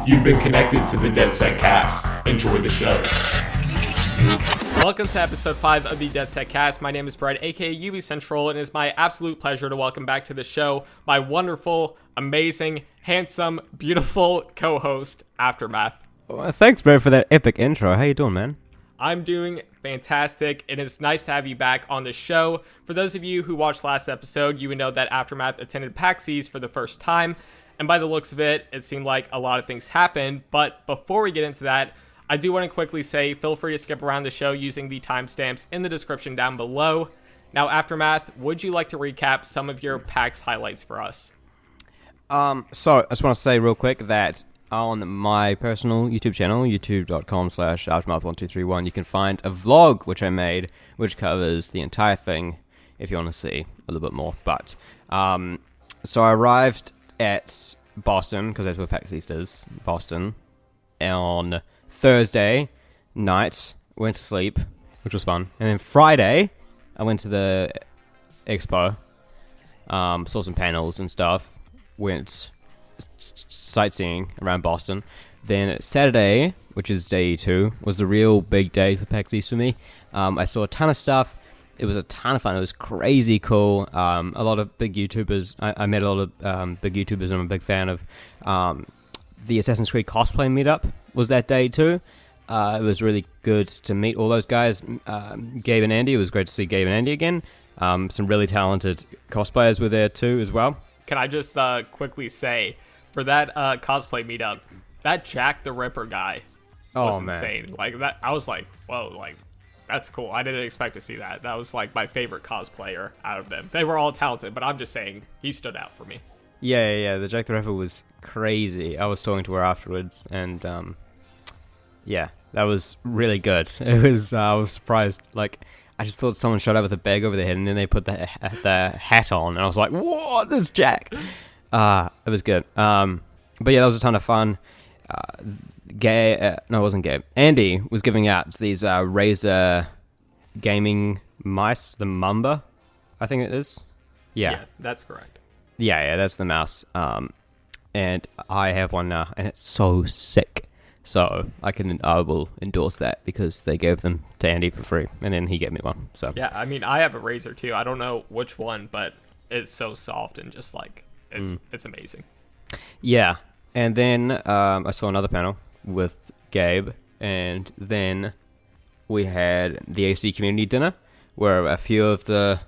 You've been connected to the DedSecCast. Enjoy the show. Welcome to episode 5 of the DedSecCast. My name is Brett, aka UbiCentral, and it is my absolute pleasure to welcome back to the show my wonderful, amazing, handsome, beautiful co-host, Aftermath. Well, thanks, Brett, for that epic intro. How you doing, man? I'm doing fantastic, and it's nice to have you back on the show. For those of you who watched last episode, you would know that Aftermath attended PAX Begins for the first time, and by the looks of it, it seemed like a lot of things happened. But before we get into that, I do want to quickly say, feel free to skip around the show using the timestamps in the description down below. Now, Aftermath, would you like to recap some of your PAX highlights for us? So I just want to say real quick that on my personal YouTube channel, youtube.com/aftermath1231, you can find a vlog which I made, which covers the entire thing, if you want to see a little bit more. But, so I arrived at Boston, because that's where PAX East is, Boston, on Thursday night, went to sleep, which was fun. And then Friday, I went to the expo, saw some panels and stuff, went sightseeing around Boston. Then Saturday, which is day 2, was the real big day for PAX East for me. I saw a ton of stuff. It was a ton of fun. It was crazy cool. A lot of big YouTubers. I met a lot of big YouTubers. I'm a big fan of. The Assassin's Creed cosplay meetup was that day too. It was really good to meet all those guys. Gabe and Andie. It was great to see Gabe and Andie again. Some really talented cosplayers were there too as well. Can I just quickly say, for that cosplay meetup, that Jack the Ripper guy was insane. Like that, I was like, whoa, like that's cool. I didn't expect to see that. That was like my favorite cosplayer out of them. They were all talented, but I'm just saying he stood out for me. Yeah. The Jack the Ripper was crazy. I was talking to her afterwards, and yeah, that was really good. It was. I was surprised. Like, I just thought someone showed up with a bag over their head, and then they put the hat on, and I was like, "What? This is Jack." It was good. But yeah, that was a ton of fun. No, it wasn't Gabe. Andie was giving out these Razer gaming mice, the Mamba, I think it is. Yeah, that's correct. Yeah, that's the mouse. And I have one now, and it's so sick. So I will endorse that because they gave them to Andie for free, and then he gave me one. So yeah, I mean, I have a Razer too. I don't know which one, but it's so soft and just like it's amazing. Yeah, and then I saw another panel with Gabe, and then we had the AC community dinner, where a few of the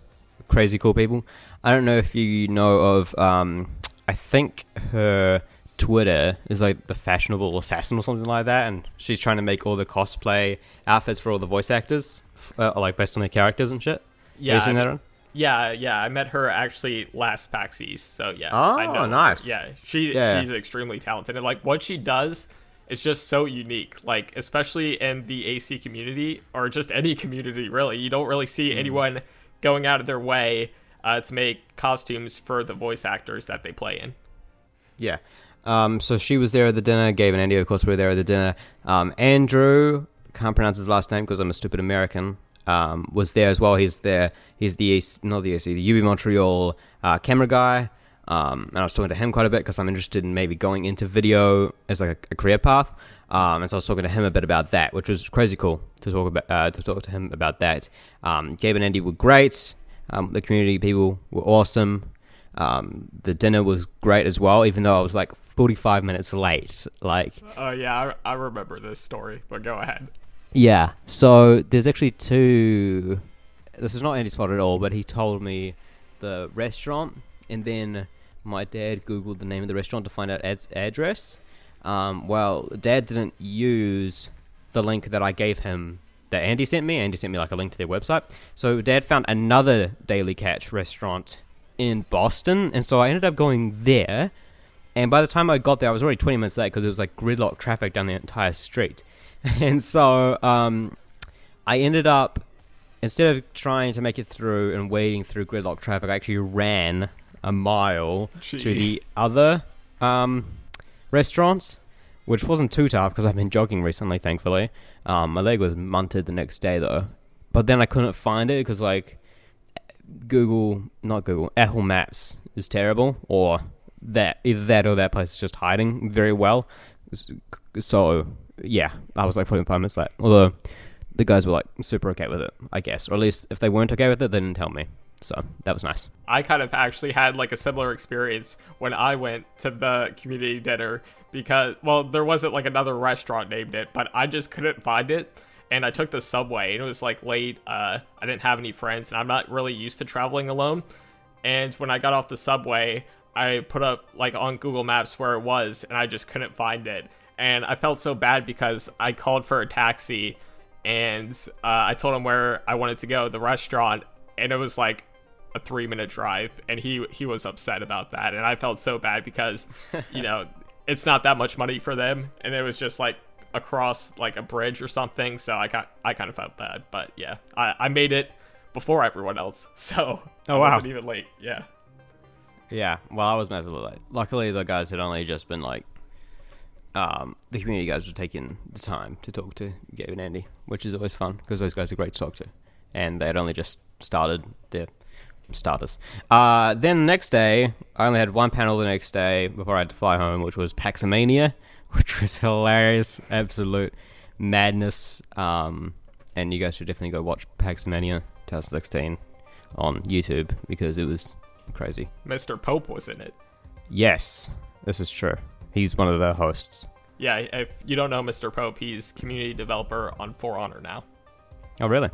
crazy cool people. I don't know if you know of. I think her Twitter is like the Fashionable Assassin or something like that, and she's trying to make all the cosplay outfits for all the voice actors, like based on their characters and shit. Yeah, have you seen that one? Yeah. I met her actually last PAX East, so yeah. Oh, I know. Nice. Yeah, she's extremely talented, and like what she does is just so unique. Like especially in the AC community, or just any community really, you don't really see anyone going out of their way to make costumes for the voice actors that they play in. Yeah. So she was there at the dinner. Gabe and Andie, of course, were there at the dinner. Andrew, can't pronounce his last name because I'm a stupid American, was there as well. He's the UB Montreal camera guy. And I was talking to him quite a bit because I'm interested in maybe going into video as like a career path. And so I was talking to him a bit about that, which was crazy cool to talk to him about that. Gabe and Andie were great. The community people were awesome. The dinner was great as well, even though I was like 45 minutes late. Like, yeah, I remember this story, but go ahead. Yeah, so there's actually two. This is not Andie's fault at all, but he told me the restaurant, and then my dad Googled the name of the restaurant to find out its address. Well, Dad didn't use the link that I gave him that Andie sent me. Andie sent me like a link to their website. So Dad found another Daily Catch restaurant in Boston, and so I ended up going there. And by the time I got there, I was already 20 minutes late because it was like gridlock traffic down the entire street. And so I ended up, instead of trying to make it through and wading through gridlock traffic, I actually ran a mile to the other restaurants, which wasn't too tough because I've been jogging recently, thankfully. My leg was munted the next day though, but then I couldn't find it because like Apple Maps is terrible, or either that or that place is just hiding very well. So yeah, I was like 45 minutes late. Although the guys were like super okay with it, I guess, or at least if they weren't okay with it, they didn't tell me. So that was nice. I kind of actually had like a similar experience when I went to the community dinner because, well, there wasn't like another restaurant named it, but I just couldn't find it. And I took the subway and it was like late. I didn't have any friends and I'm not really used to traveling alone. And when I got off the subway, I put up like on Google Maps where it was and I just couldn't find it. And I felt so bad because I called for a taxi and I told him where I wanted to go, the restaurant, and it was like a 3-minute drive, and he was upset about that, and I felt so bad because, you know, it's not that much money for them, and it was just like across like a bridge or something, so I kind of felt bad, but yeah, I made it before everyone else, so I wasn't even late. Yeah, well, I was massively late. Luckily, the guys had only just been like, the community guys were taking the time to talk to Gabe and Andie, which is always fun because those guys are great to talk to, and they had only just started their starters. Then the next day, I only had one panel the next day before I had to fly home, which was PAX which was hilarious, absolute madness. And you guys should definitely go watch PAX 2016 on YouTube because it was crazy. Mr. Pope was in it. Yes, this is true. He's one of the hosts. Yeah, if you don't know Mr. Pope, he's community developer on For Honor now. Oh, really?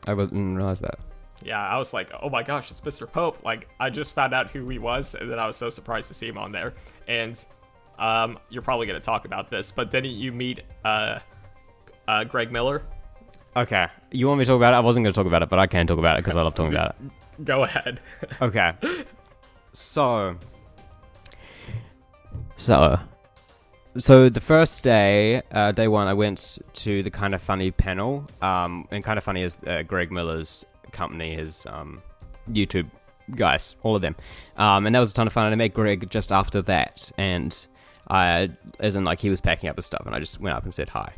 I didn't realize that. Yeah, I was like, oh my gosh, it's Mr. Pope. Like, I just found out who he was, and then I was so surprised to see him on there. And you're probably going to talk about this, but didn't you meet Greg Miller? Okay. You want me to talk about it? I wasn't going to talk about it, but I can talk about it because I love talking about it. Go ahead. Okay. So the first day, day one, I went to the Kind of Funny panel, and Kind of Funny is Greg Miller's company, his YouTube guys, all of them, and that was a ton of fun. And I met Greg just after that, and as in like he was packing up his stuff, and I just went up and said hi,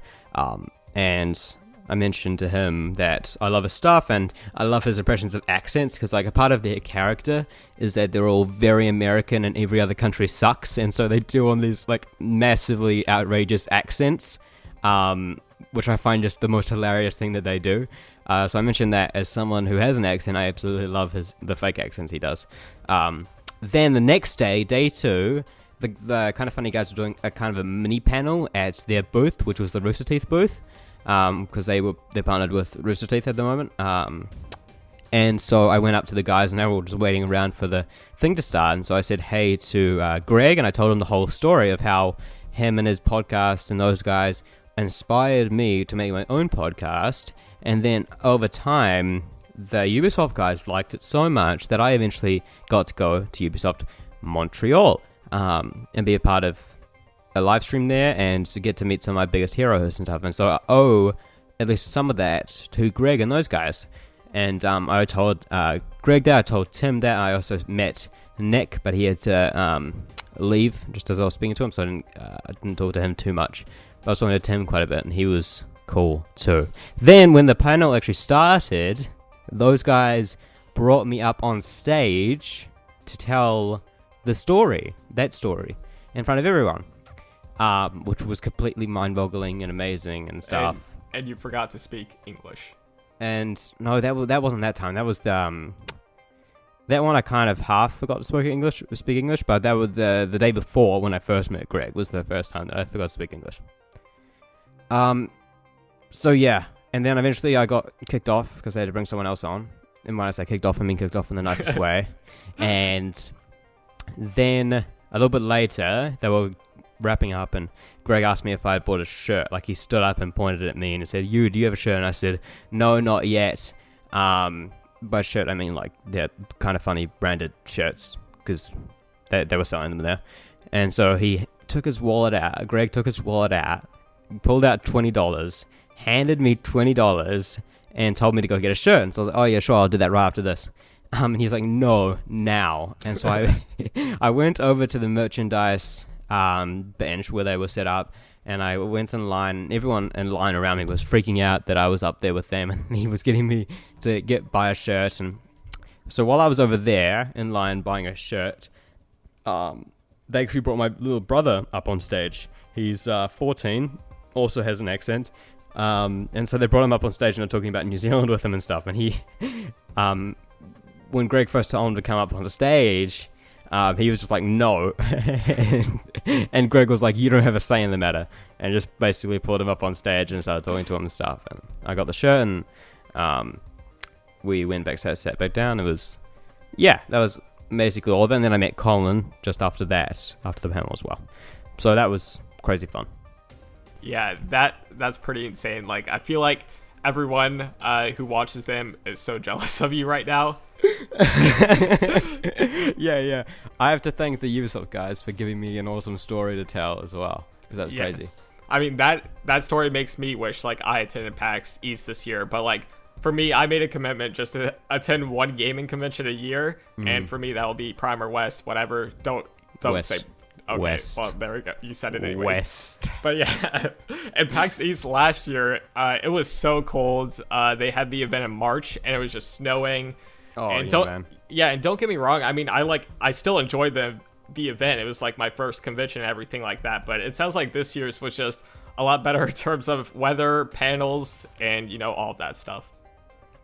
and I mentioned to him that I love his stuff and I love his impressions of accents because like a part of their character is that they're all very American and every other country sucks, and so they do on these like massively outrageous accents, which I find just the most hilarious thing that they do. So I mentioned that as someone who has an accent, I absolutely love the fake accents he does. Then the next day, day two, the Kind of Funny guys were doing a kind of a mini panel at their booth, which was the Rooster Teeth booth. Because they're partnered with Rooster Teeth at the moment. And so I went up to the guys and they were all just waiting around for the thing to start. And so I said hey to Greg, and I told him the whole story of how him and his podcast and those guys inspired me to make my own podcast. And then over time, the Ubisoft guys liked it so much that I eventually got to go to Ubisoft Montreal and be a part of a live stream there and to get to meet some of my biggest heroes and stuff. And so I owe at least some of that to Greg and those guys. And I told Greg that, I told Tim that, I also met Nick, but he had to leave just as I was speaking to him, so I didn't talk to him too much. But I was talking to Tim quite a bit, and he was cool too. Then when the panel actually started, those guys brought me up on stage to tell the story, that story, in front of everyone. Which was completely mind-boggling and amazing and stuff. And you forgot to speak English. And no, that wasn't that time. That was the that one I kind of half forgot to speak English. But that was the day before when I first met Greg was the first time that I forgot to speak English. So yeah, and then eventually I got kicked off because they had to bring someone else on. And when I say kicked off, I mean kicked off in the nicest way. And then a little bit later, they were wrapping up and Greg asked me if I had bought a shirt. Like he stood up and pointed at me and said, do you have a shirt? And I said, no, not yet. By shirt I mean like they're Kind of Funny branded shirts because they were selling them there. And so he took his wallet out. Greg took his wallet out, pulled out $20, handed me $20 and told me to go get a shirt. And so I was like, oh yeah, sure, I'll do that right after this. And he's like, no, now. And so I went over to the merchandise bench where they were set up, and I went in line. Everyone in line around me was freaking out that I was up there with them, and he was getting me to buy a shirt. And so while I was over there in line buying a shirt, they actually brought my little brother up on stage. He's 14, also has an accent. And so they brought him up on stage and are talking about New Zealand with him and stuff. And he, when Greg first told him to come up on the stage, he was just like, no. And Greg was like, you don't have a say in the matter. And just basically pulled him up on stage and started talking to him and stuff. And I got the shirt and we went backstage, sat back down. It was, that was basically all of it. And then I met Colin just after that, after the panel as well. So that was crazy fun. Yeah, that's pretty insane. Like, I feel like everyone who watches them is so jealous of you right now. Yeah. I have to thank the UbiCentral guys for giving me an awesome story to tell as well, because that's crazy. I mean, that story makes me wish, like, I attended PAX East this year. But, like, for me, I made a commitment just to attend one gaming convention a year. And for me, that will be Prime or West, whatever. Don't West. say... Okay, West. Well, there we go. You said it anyways. West. But yeah, at PAX East last year, it was so cold. They had the event in March, and it was just snowing. Oh, and man. Yeah, and don't get me wrong. I mean, I still enjoyed the event. It was like my first convention and everything like that. But it sounds like this year's was just a lot better in terms of weather, panels, and, you know, all of that stuff.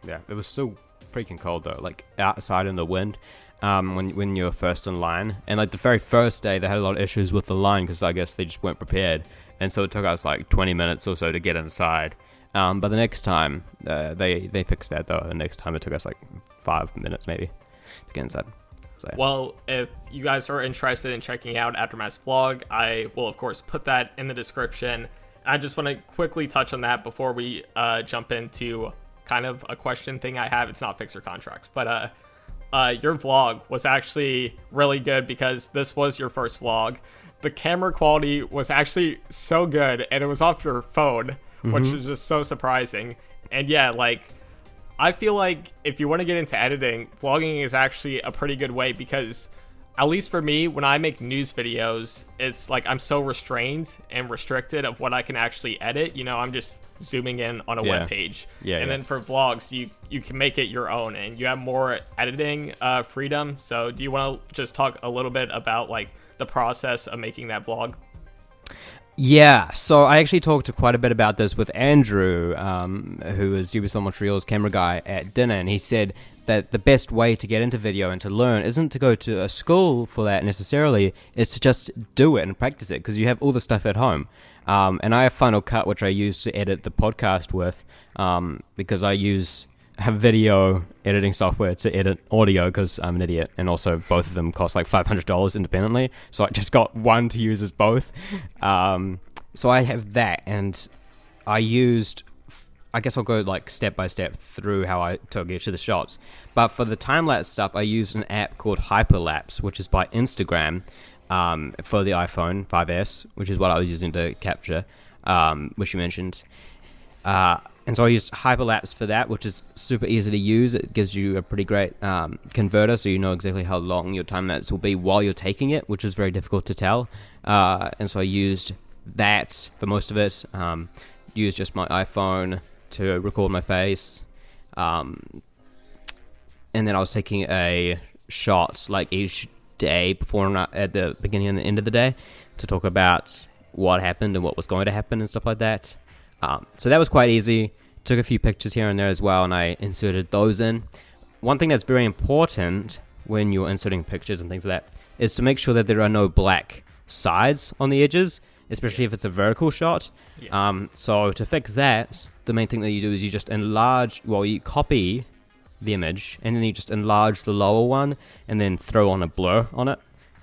Yeah, it was so freaking cold, though. Like, outside in the wind. When you're first in line, and like the very first day they had a lot of issues with the line because I guess they just weren't prepared, and so it took us like 20 minutes or so to get inside. But the next time they fixed that though. The next time it took us like 5 minutes maybe to get inside. So, well, if you guys are interested in checking out Aftermath's vlog, I will of course put that in the description. I just want to quickly touch on that before we jump into kind of a question thing I have. It's not fix or contracts, but your vlog was actually really good because this was your first vlog. The camera quality was actually so good, and it was off your phone, which is just so surprising. And yeah, like, I feel like if you want to get into editing, vlogging is actually a pretty good way because, at least for me, when I make news videos, it's like I'm so restrained and restricted of what I can actually edit. You know, I'm just zooming in on a web page. And then for vlogs, you can make it your own and you have more editing freedom. So do you want to just talk a little bit about like the process of making that vlog? Yeah, so I actually talked quite a bit about this with Andrew, who is UbiCentral Montreal's camera guy, at dinner, and he said that the best way to get into video and to learn isn't to go to a school for that necessarily, it's to just do it and practice it, because you have all the stuff at home. And I have Final Cut, which I use to edit the podcast with, because I have video editing software to edit audio because I'm an idiot, and also both of them cost like $500 independently, so I just got one to use as both. So I have that, and I guess I'll go like step by step through how I took each of the shots. But for the time-lapse stuff, I used an app called Hyperlapse, which is by Instagram, for the iPhone 5S, which is what I was using to capture, which you mentioned. And so I used Hyperlapse for that, which is super easy to use. It gives you a pretty great converter, so you know exactly how long your time lapse will be while you're taking it, which is very difficult to tell. And so I used that for most of it. Used just my iPhone to record my face. And then I was taking a shot like each day before and at the beginning and the end of the day to talk about what happened and what was going to happen and stuff like that. So that was quite easy. Took a few pictures here and there as well, and I inserted those in. One thing that's very important when you're inserting pictures and things like that is to make sure that there are no black sides on the edges, especially if it's a vertical shot. So to fix that, the main thing that you do is you just you copy the image, and then you just enlarge the lower one, and then throw on a blur on it,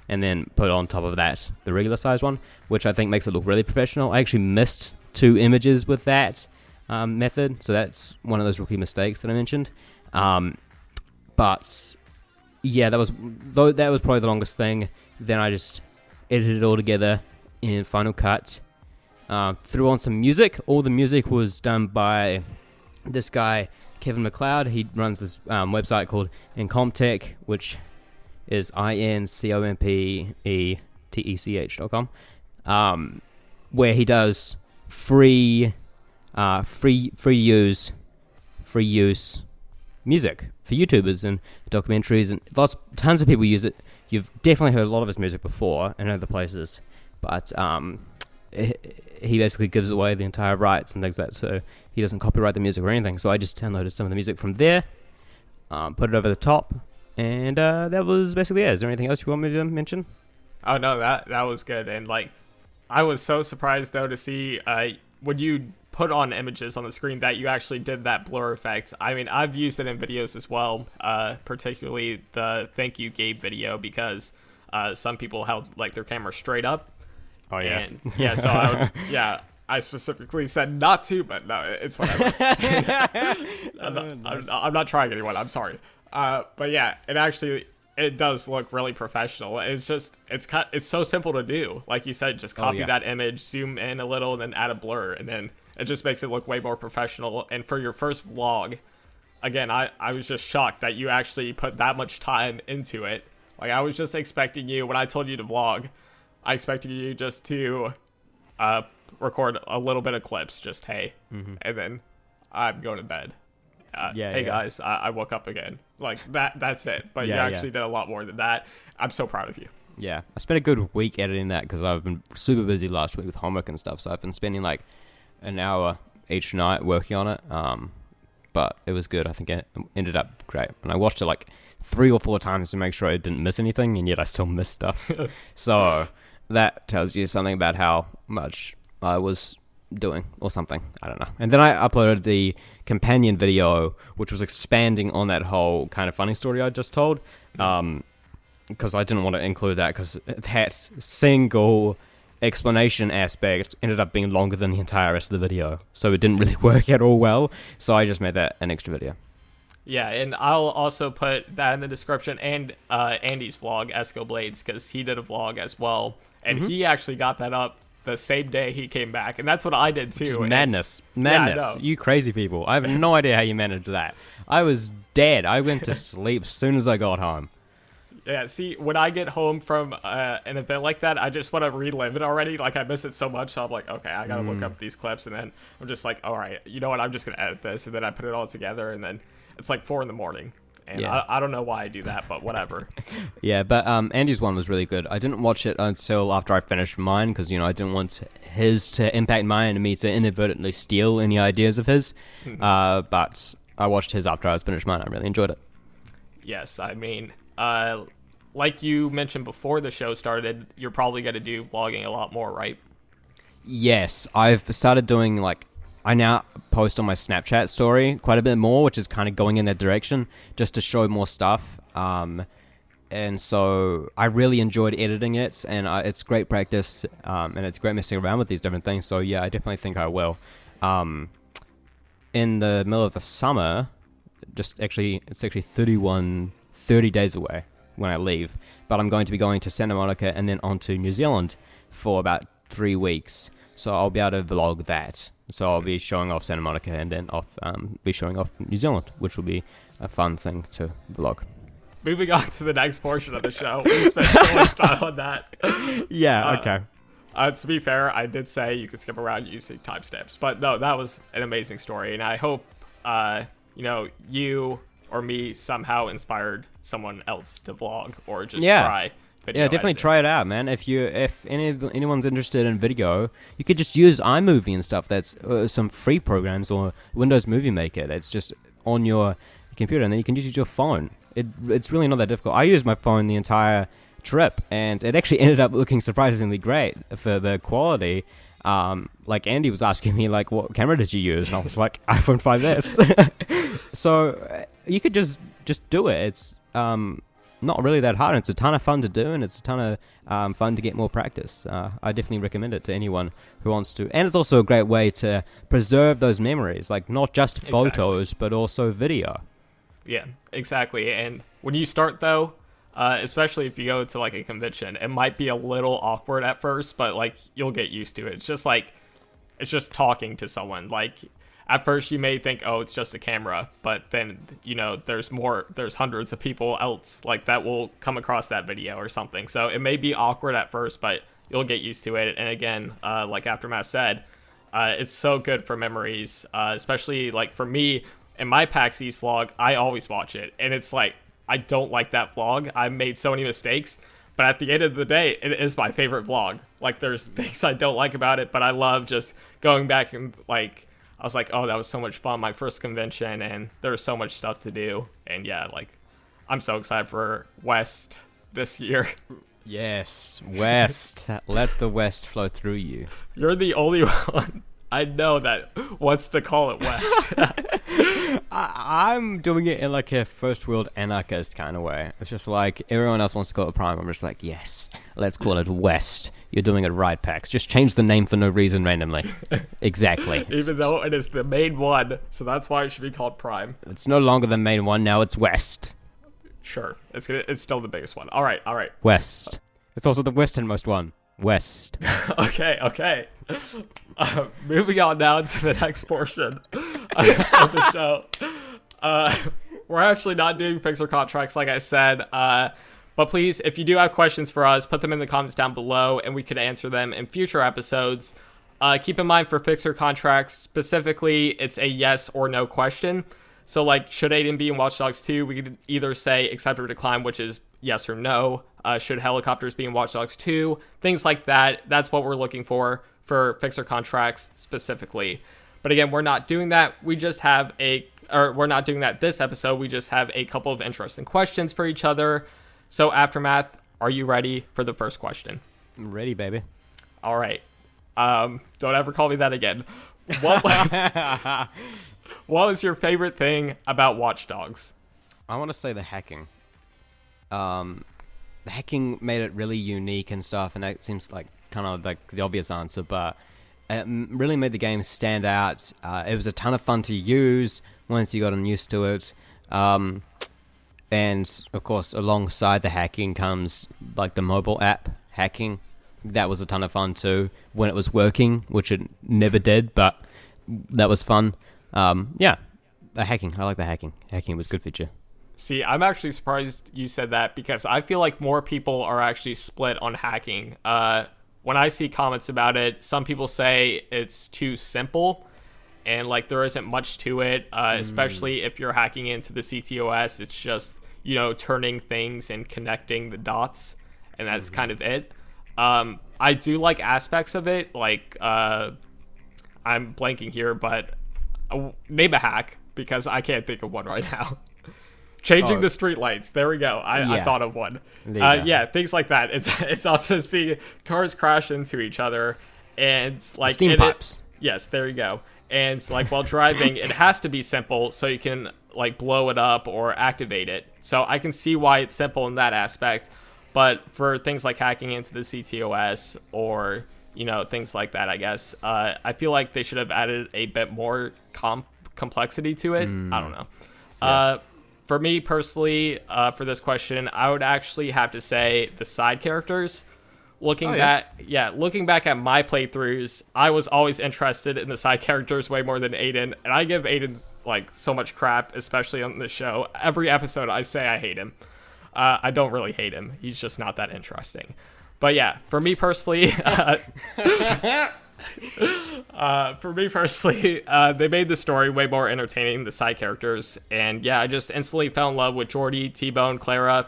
and then put on top of that the regular size one, which I think makes it look really professional. I actually missed 2 images with that method, so that's one of those rookie mistakes that I mentioned. But yeah, that was probably the longest thing. Then I just edited it all together in Final Cut. Threw on some music. All the music was done by this guy, Kevin McLeod. He runs this website called Incomptech, which is incompetech.com, where he does free use music for YouTubers and documentaries, and tons of people use it you've definitely heard a lot of his music before in other places, but he basically gives away the entire rights and things like that, so he doesn't copyright the music or anything. So I just downloaded some of the music from there, put it over the top, and that was basically it. Is there anything else you want me to mention? Oh no, that was good. And like, I was so surprised though to see when you put on images on the screen that you actually did that blur effect. I mean, I've used it in videos as well, particularly the thank you Gabe video, because some people held like their camera straight up. Oh yeah, and, yeah. So I specifically said not to, but no, it's whatever. I'm not trying anyone. I'm sorry. But yeah, it does look really professional. It's so simple to do. Like you said, just copy that image, zoom in a little, and then add a blur, and then it just makes it look way more professional. And for your first vlog, again, I was just shocked that you actually put that much time into it. Like, I was just expecting you, when I told you to vlog, I expected you just to record a little bit of clips, just hey, and then I'm going to bed. Hey guys, I woke up again. Like that's it. But you actually did a lot more than that. I'm so proud of you. Yeah, I spent a good week editing that because I've been super busy last week with homework and stuff. So I've been spending like an hour each night working on it. But it was good. I think it ended up great. And I watched it like 3 or 4 times to make sure I didn't miss anything, and yet I still missed stuff. So that tells you something about how much I was doing or something. I don't know. And then I uploaded the companion video, which was expanding on that whole kind of funny story I just told. Because I didn't want to include that because that single explanation aspect ended up being longer than the entire rest of the video, so it didn't really work at all well, so I just made that an extra video. Yeah, and I'll also put that in the description, and Andie's vlog, Esco Blades, because he did a vlog as well, and he actually got that up the same day he came back, and that's what I did too. Madness. You crazy people. I have no idea how you managed that. I was dead. I went to sleep as soon as I got home. Yeah, see, when I get home from an event like that, I just want to relive it already. Like, I miss it so much, so I'm like, okay, I gotta look up these clips, and then I'm just like, all right, you know what, I'm just gonna edit this, and then I put it all together, and then it's like 4 a.m, and I don't know why I do that, but whatever. Yeah, but Andie's one was really good. I didn't watch it until after I finished mine, because, you know, I didn't want his to impact mine and me to inadvertently steal any ideas of his, but I watched his after I was finished mine. I really enjoyed it. Yes, I mean, like you mentioned before the show started, you're probably going to do vlogging a lot more, right? Yes, I've started doing, like, I now post on my Snapchat story quite a bit more, which is kind of going in that direction, just to show more stuff. And so I really enjoyed editing it, and it's great practice, and it's great messing around with these different things. So yeah, I definitely think I will. In the middle of the summer, it's actually 30 days away when I leave, but I'm going to be going to Santa Monica and then on to New Zealand for about 3 weeks, so I'll be able to vlog that. So I'll be showing off Santa Monica and then be showing off New Zealand, which will be a fun thing to vlog. Moving on to the next portion of the show, we spent so much time on that. Yeah, okay. To be fair, I did say you could skip around using timestamps, but no, that was an amazing story, and I hope you or me somehow inspired someone else to vlog or just try video definitely editing. Try it out, man. If anyone's interested in video, you could just use iMovie and stuff. That's some free programs, or Windows Movie Maker that's just on your computer, and then you can just use your phone. It's really not that difficult. I used my phone the entire trip, and it actually ended up looking surprisingly great for the quality. Like Andie was asking me, like, what camera did you use? And I was like, iPhone 5S. So you could just do it. It's not really that hard. It's a ton of fun to do, and it's a ton of fun to get more practice. I definitely recommend it to anyone who wants to. And it's also a great way to preserve those memories, like not just photos, but also video. Yeah, exactly. And when you start, though, especially if you go to like a convention, it might be a little awkward at first, but like you'll get used to it. It's just talking to someone. Like, at first you may think, oh, it's just a camera, but then, you know, there's hundreds of people else like that will come across that video or something. So it may be awkward at first, but you'll get used to it. And again, like Aftermath said, it's so good for memories, especially like for me in my PAX East vlog. I always watch it, and it's like I don't like that vlog. I made so many mistakes. But at the end of the day, it is my favorite vlog. Like, there's things I don't like about it, but I love just going back and, like, I was like, oh, that was so much fun, my first convention, and there was so much stuff to do. And yeah, like, I'm so excited for West this year. Yes, West. Let the West flow through you. You're the only one I know that wants to call it West. I'm doing it in like a first world anarchist kind of way. It's just like everyone else wants to call it Prime. I'm just like, yes, let's call it West. You're doing it right, PAX. Just change the name for no reason randomly. Exactly. Even though it is the main one, so that's why it should be called Prime. It's no longer the main one. Now it's West. Sure, it's still the biggest one. All right. West. It's also the westernmost one. West. Okay. Moving on now to the next portion of the show. We're actually not doing fixer contracts, like I said. But please, if you do have questions for us, put them in the comments down below, and we could answer them in future episodes. Keep in mind for fixer contracts, specifically, it's a yes or no question. So, like, should Aiden be in Watch Dogs 2? We could either say accept or decline, which is yes or no. Should helicopters be in Watch Dogs 2? Things like that. That's what we're looking for fixer contracts specifically. But again, we're not doing that. We're not doing that this episode. We just have a couple of interesting questions for each other. So, Aftermath, are you ready for the first question? I'm ready, baby. All right. Don't ever call me that again. What was your favorite thing about Watch Dogs? I want to say the hacking. The hacking made it really unique and stuff, and that seems like kind of like the obvious answer, but it really made the game stand out. It was a ton of fun to use once you got used to it. And of course, alongside the hacking comes like the mobile app hacking. That was a ton of fun too when it was working, which it never did, but that was fun. The hacking. I like the hacking. Hacking was a good feature. See, I'm actually surprised you said that because I feel like more people are actually split on hacking. When I see comments about it, some people say it's too simple and like there isn't much to it, especially if you're hacking into the CTOS. It's just, turning things and connecting the dots, and that's kind of it. I do like aspects of it, like I'm blanking here, but name a hack because I can't think of one right now. Changing the street lights. There we go. I thought of one. Things like that. It's also to see cars crash into each other, and like steam pipes. Yes, there you go. And like while driving, it has to be simple so you can like blow it up or activate it. So I can see why it's simple in that aspect. But for things like hacking into the CTOS or things like that, I guess I feel like they should have added a bit more complexity to it. I don't know. Yeah. For me personally, for this question, I would actually have to say the side characters. Looking back at my playthroughs, I was always interested in the side characters way more than Aiden, and I give Aiden like so much crap, especially on this show. Every episode, I say I hate him. I don't really hate him. He's just not that interesting. But yeah, for me personally, they made the story way more entertaining, the side characters. And yeah, I just instantly fell in love with Jordy, T-Bone, Clara.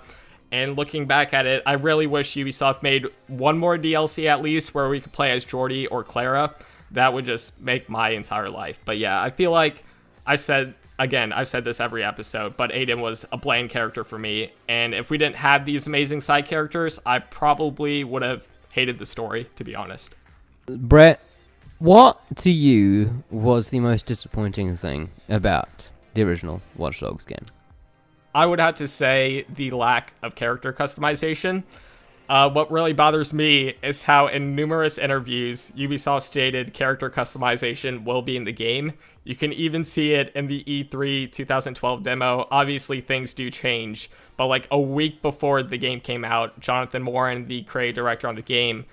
And looking back at it, I really wish Ubisoft made one more DLC at least where we could play as Jordy or Clara. That would just make my entire life. But yeah, I feel like I've said this every episode, but Aiden was a bland character for me. And if we didn't have these amazing side characters, I probably would have hated the story, to be honest. Brett, what to you was the most disappointing thing about the original Watch Dogs game? I would have to say the lack of character customization. What really bothers me is how in numerous interviews, Ubisoft stated character customization will be in the game. You can even see it in the E3 2012 demo. Obviously, things do change, but like a week before the game came out, Jonathan Moran, the creative director on the game,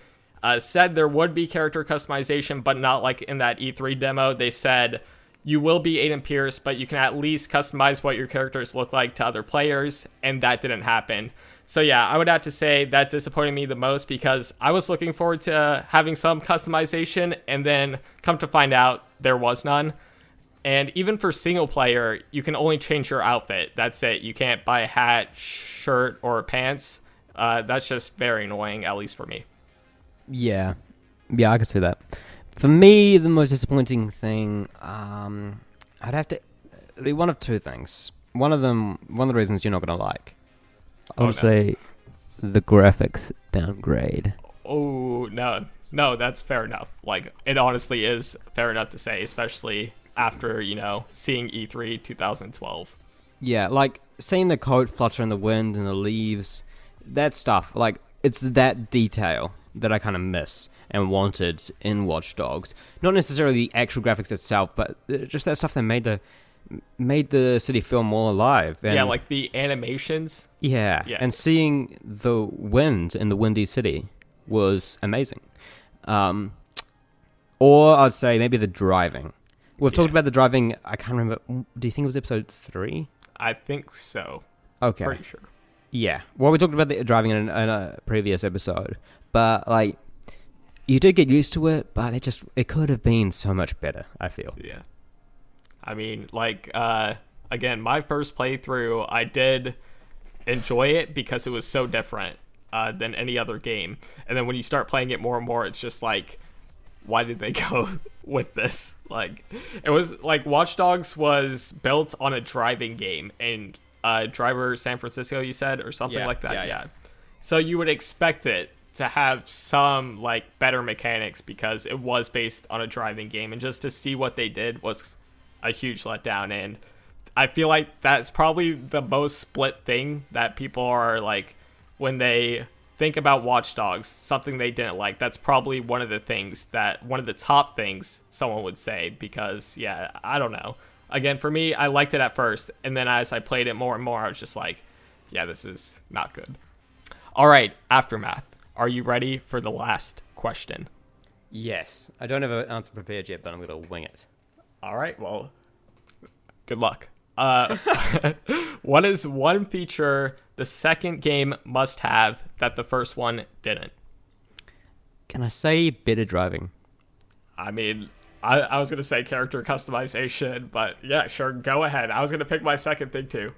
said there would be character customization, but not like in that E3 demo. They said you will be Aiden Pierce, but you can at least customize what your characters look like to other players, and that didn't happen. So yeah, I would have to say that disappointed me the most because I was looking forward to having some customization, and then come to find out there was none. And even for single player, you can only change your outfit. That's it. You can't buy a hat, shirt, or pants. That's just very annoying, at least for me. Yeah, I can see that. For me, the most disappointing thing, I'd have to be one of two things. One of the reasons you're not gonna like. I would say the graphics downgrade. Oh no, that's fair enough. Like, it honestly is fair enough to say, especially after seeing E3 2012. Yeah, like seeing the coat flutter in the wind and the leaves, that stuff. Like, it's that detail that I kind of miss and wanted in Watch Dogs. Not necessarily the actual graphics itself, but just that stuff that made the city feel more alive. And yeah, like the animations. Yeah, and seeing the wind in the windy city was amazing. Or I'd say maybe the driving. We've talked about the driving. I can't remember. Do you think it was episode 3? I think so. Okay. Pretty sure. Yeah. Well, we talked about the driving in a previous episode, but like, you did get used to it, but it could have been so much better, I feel. Yeah. I mean, like, again, my first playthrough, I did enjoy it because it was so different than any other game. And then when you start playing it more and more, it's just like, why did they go with this? Like, it was like Watch Dogs was built on a driving game, and Driver San Francisco, you said, or something like that. Yeah. So you would expect it to have some like better mechanics because it was based on a driving game, and just to see what they did was a huge letdown. And I feel like that's probably the most split thing that people are like, when they think about Watch Dogs, something they didn't like, that's probably one of the top things someone would say, because I don't know. Again, for me, I liked it at first, and then as I played it more and more, I was just like, yeah, this is not good. All right, Aftermath, are you ready for the last question? Yes. I don't have an answer prepared yet, but I'm going to wing it. All right, well, good luck. What is one feature the second game must have that the first one didn't? Can I say better driving? I mean, I was going to say character customization, but yeah, sure, go ahead. I was going to pick my second thing too.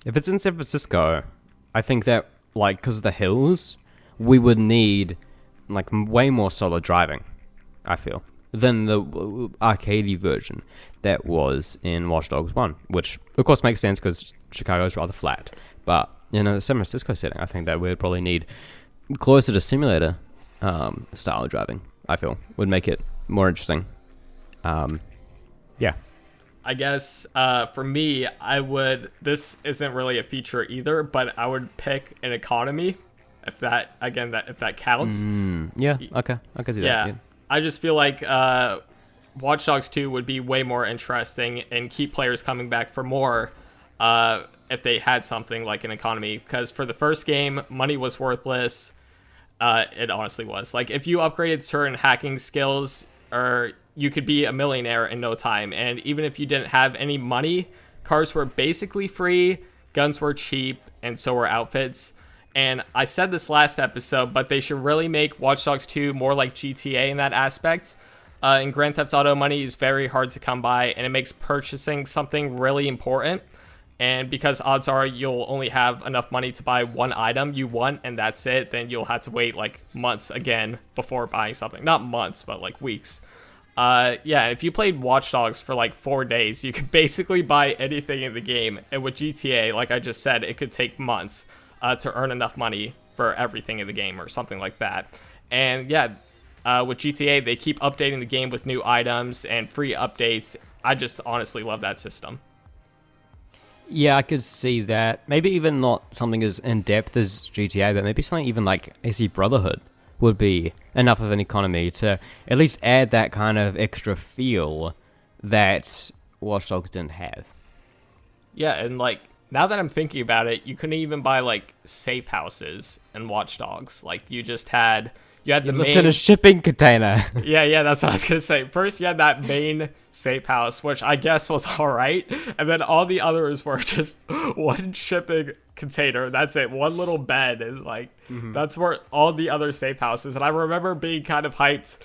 If it's in San Francisco, I think that, like, because of the hills, we would need, like, way more solid driving, I feel, than the arcadey version that was in Watch Dogs 1, which, of course, makes sense because Chicago is rather flat. But in a San Francisco setting, I think that we'd probably need closer to simulator style of driving, I feel, would make it more interesting. Yeah. I guess for me, this isn't really a feature either, but I would pick an economy, if that counts. Yeah, okay, I can see that. Yeah, I just feel like Watch Dogs 2 would be way more interesting and keep players coming back for more if they had something like an economy, because for the first game, money was worthless. It honestly was. Like, if you upgraded certain hacking skills, or you could be a millionaire in no time. And even if you didn't have any money, cars were basically free, guns were cheap, and so were outfits. And I said this last episode, but they should really make Watch Dogs 2 more like GTA in that aspect. In Grand Theft Auto, money is very hard to come by, and it makes purchasing something really important. And because odds are you'll only have enough money to buy one item you want, and that's it, then you'll have to wait like months again before buying something. Not months, but like weeks. If you played Watch Dogs for like 4 days, you could basically buy anything in the game. And with GTA, like I just said, it could take months to earn enough money for everything in the game or something like that. And with GTA, they keep updating the game with new items and free updates. I just honestly love that system. Yeah, I could see that. Maybe even not something as in-depth as GTA, but maybe something even like AC Brotherhood would be enough of an economy to at least add that kind of extra feel that Watch Dogs didn't have. Yeah, and like, now that I'm thinking about it, you couldn't even buy like safe houses in Watch Dogs. Like, you had the lived in a shipping container. Yeah, that's what I was gonna say. First, you had that main safe house, which I guess was all right, and then all the others were just one shipping container. That's it, one little bed, and like that's where all the other safe houses. And I remember being kind of hyped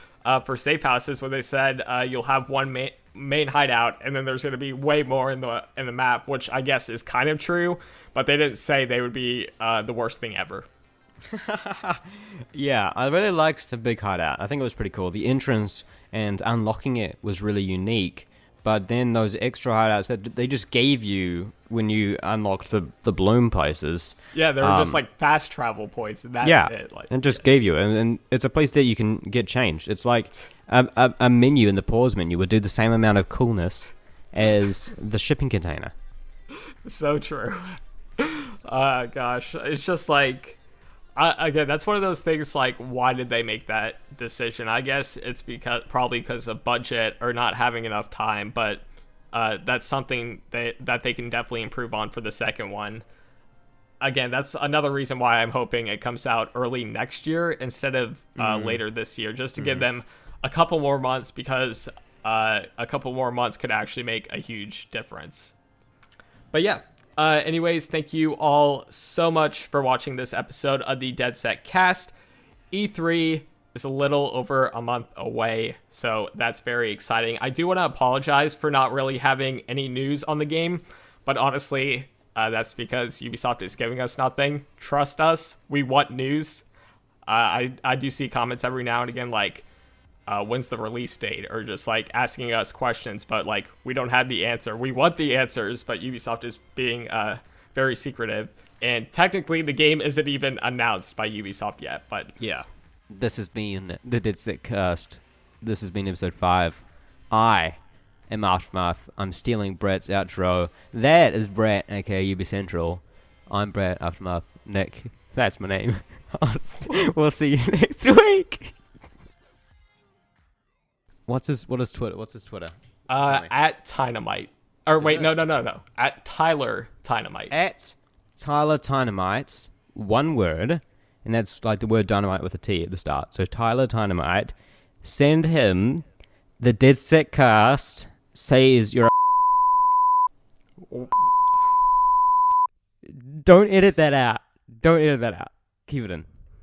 for safe houses when they said you'll have one main hideout, and then there's going to be way more in the map, which I guess is kind of true, but they didn't say they would be the worst thing ever. Yeah, I really liked the big hideout. I think it was pretty cool. The entrance and unlocking it was really unique. But then those extra hideouts that they just gave you when you unlocked the bloom places. Yeah, they were just like fast travel points, and that's it. Like, and just gave you, and it's a place that you can get changed. It's like a menu in the pause menu would do the same amount of coolness as the shipping container. So true. Gosh, it's just like, again, that's one of those things. Like, why did they make that decision? I guess it's probably because of budget or not having enough time. But that's something that they can definitely improve on for the second one. Again, that's another reason why I'm hoping it comes out early next year instead of later this year, just to give them a couple more months, because a couple more months could actually make a huge difference. But yeah. Anyways, thank you all so much for watching this episode of the DedSecCast. E3 is a little over a month away, so that's very exciting. I do want to apologize for not really having any news on the game, but honestly, that's because Ubisoft is giving us nothing. Trust us, we want news. I do see comments every now and again like, when's the release date, or just like asking us questions, but like we don't have the answer. We want the answers, but Ubisoft is being very secretive, and technically the game isn't even announced by Ubisoft yet. But yeah, this has been the DedSecCast. This has been episode 5. I am Aftermath. I'm stealing Brett's outro. That is Brett, aka UbiCentral. I'm Brett Aftermath. Nick, that's my name. We'll see you next week. What is Twitter? At Tynamite. Or wait, no. At Tyler Tynamite. At Tyler Tynamite, one word, and that's like the word dynamite with a T at the start. So Tyler Tynamite, send him the DedSecCast says you're Don't edit that out. Keep it in.